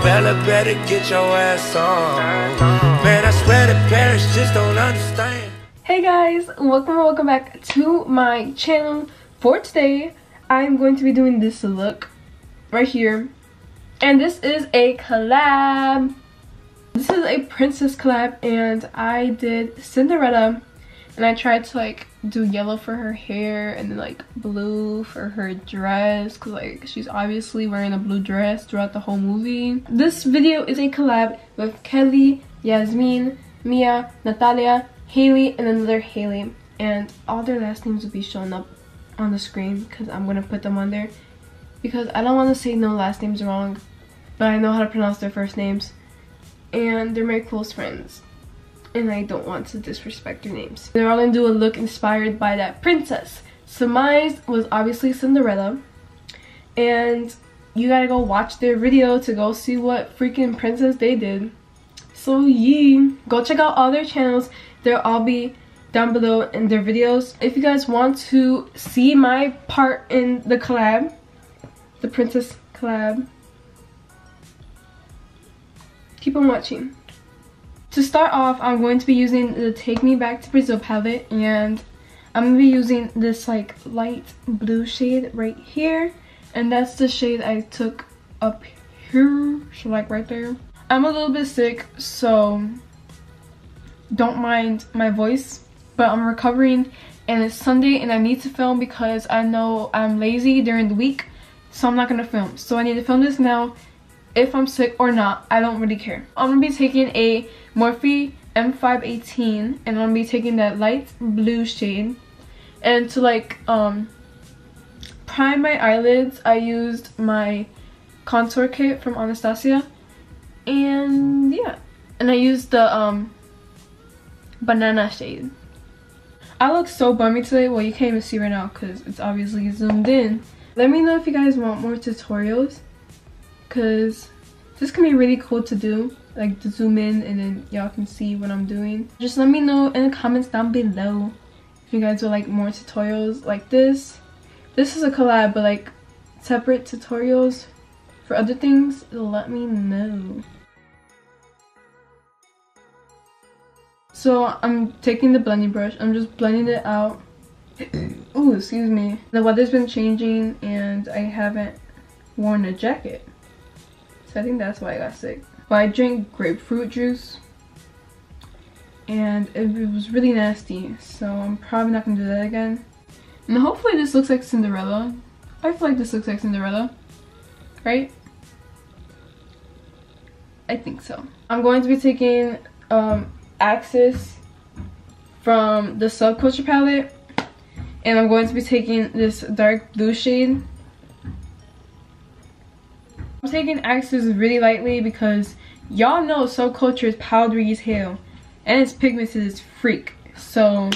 Bella better get your ass on. Man, I swear the parents just don't understand. Hey guys, welcome back to my channel. For today, I'm going to be doing this look right here. And this is a collab. This is a princess collab, and I did Cinderella. And I tried to like do yellow for her hair and then like blue for her dress, because like she's obviously wearing a blue dress throughout the whole movie. This video is a collab with Kelly, Yasmin, Mia, Natalia, Haley, and another Haley. And all their last names will be showing up on the screen because I'm going to put them on there. Because I don't want to say no last names wrong, but I know how to pronounce their first names. And they're my close friends. And I don't want to disrespect their names. They're all gonna do a look inspired by that princess. So mine was obviously Cinderella. And you gotta go watch their video to go see what freaking princess they did. So yeah, go check out all their channels. They'll all be down below in their videos. If you guys want to see my part in the collab, the princess collab, keep on watching. To start off, I'm going to be using the Take Me Back to Brazil palette, and I'm going to be using this like light blue shade right here, and that's the shade I took up here, so like right there. I'm a little bit sick, so don't mind my voice, but I'm recovering and it's Sunday and I need to film because I know I'm lazy during the week, so I'm not going to film. So I need to film this now. If I'm sick or not, I don't really care. I'm going to be taking a Morphe M518 and I'm going to be taking that light blue shade. And to like prime my eyelids, I used my contour kit from Anastasia. And yeah. And I used the banana shade. I look so bummy today. Well, you can't even see right now because it's obviously zoomed in. Let me know if you guys want more tutorials, because this can be really cool to do, like to zoom in and then y'all can see what I'm doing. Just let me know in the comments down below if you guys would like more tutorials like this. This is a collab, but like separate tutorials for other things, let me know. So I'm taking the blending brush, I'm just blending it out. Ooh, excuse me. The weather's been changing and I haven't worn a jacket. So I think that's why I got sick. But I drank grapefruit juice and it was really nasty. So I'm probably not gonna do that again. And hopefully this looks like Cinderella. I feel like this looks like Cinderella, right? I think so. I'm going to be taking Axis from the Subculture palette. And I'm going to be taking this dark blue shade. I'm taking Axis really lightly because y'all know Subculture is powdery as hell. And it's pigmented as freak. So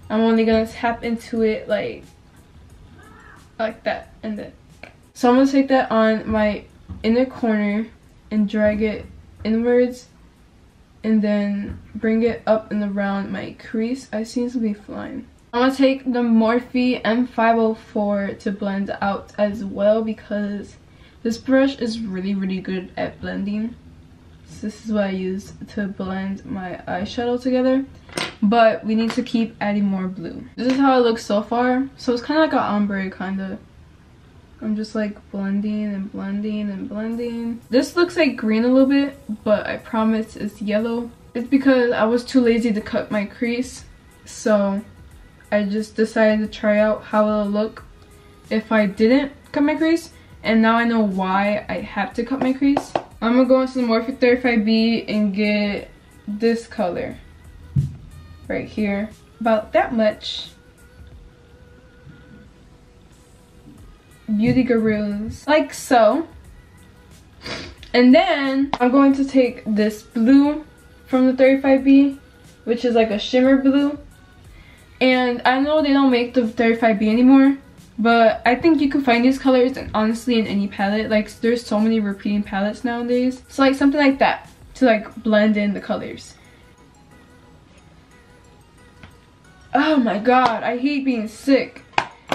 I'm only going to tap into it like that. And then. So I'm going to take that on my inner corner and drag it inwards. And then bring it up and around my crease. I seem to be flying. I'm going to take the Morphe M504 to blend out as well because this brush is really good at blending. So this is what I use to blend my eyeshadow together. But we need to keep adding more blue. This is how it looks so far. So it's kind of like an ombre kind of. I'm just like blending and blending and blending. This looks like green a little bit, but I promise it's yellow. It's because I was too lazy to cut my crease. So I just decided to try out how it'll look if I didn't cut my crease. And now I know why I have to cut my crease. I'm gonna go into the Morphe 35B and get this color right here. About that much. Beauty Gurus. Like so. And then I'm going to take this blue from the 35B, which is like a shimmer blue. And I know they don't make the 35B anymore, but I think you can find these colors honestly in any palette. Like there's so many repeating palettes nowadays. So like something like that to like blend in the colors. Oh my god, I hate being sick.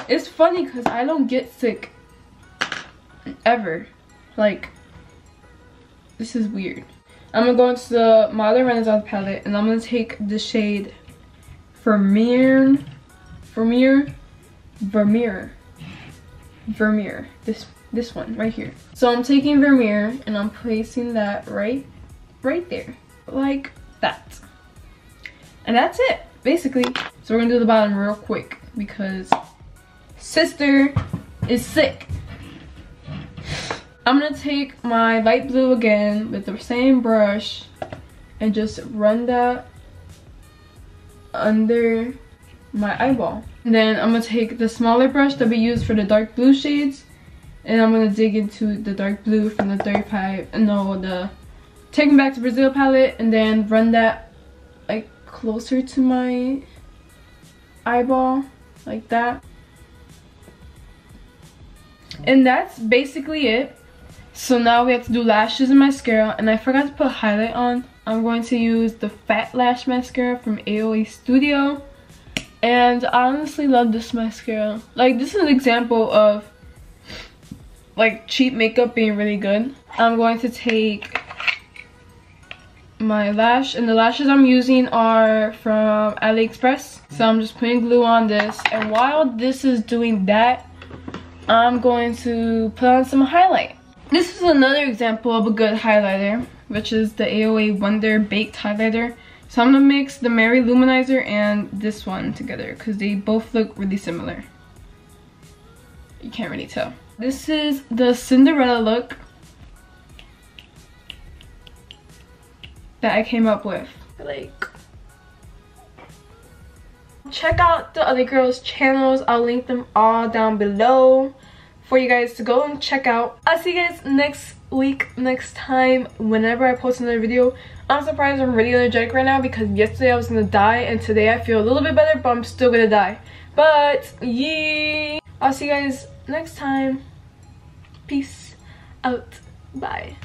It's funny because I don't get sick ever. Like this is weird. I'm gonna go into the Modern Renaissance palette and I'm gonna take the shade Vermeer. This one right here. So I'm taking Vermeer and I'm placing that right there, like that. And that's it, basically. So we're gonna do the bottom real quick because sister is sick. I'm gonna take my light blue again with the same brush and just run that under my eyeball. And then I'm gonna take the smaller brush that we use for the dark blue shades and I'm gonna dig into the dark blue from the the Take Me Back to Brazil palette and then run that like closer to my eyeball, like that. And that's basically it. So now we have to do lashes and mascara, and I forgot to put highlight on. I'm going to use the Fat Lash Mascara from AOA Studio. And I honestly love this mascara. Like, this is an example of like cheap makeup being really good. I'm going to take my lash, and the lashes I'm using are from AliExpress. So I'm just putting glue on this, and while this is doing that, I'm going to put on some highlight. This is another example of a good highlighter, which is the AOA Wonder Baked Highlighter. So I'm gonna mix the Mary Luminizer and this one together because they both look really similar. You can't really tell. This is the Cinderella look that I came up with. Like, check out the other girls' channels. I'll link them all down below for you guys to go and check out. I'll see you guys next week, next time, whenever I post another video. I'm surprised I'm really energetic right now because yesterday I was gonna die and today I feel a little bit better, but I'm still gonna die. But yeah, I'll see you guys next time. Peace out. Bye.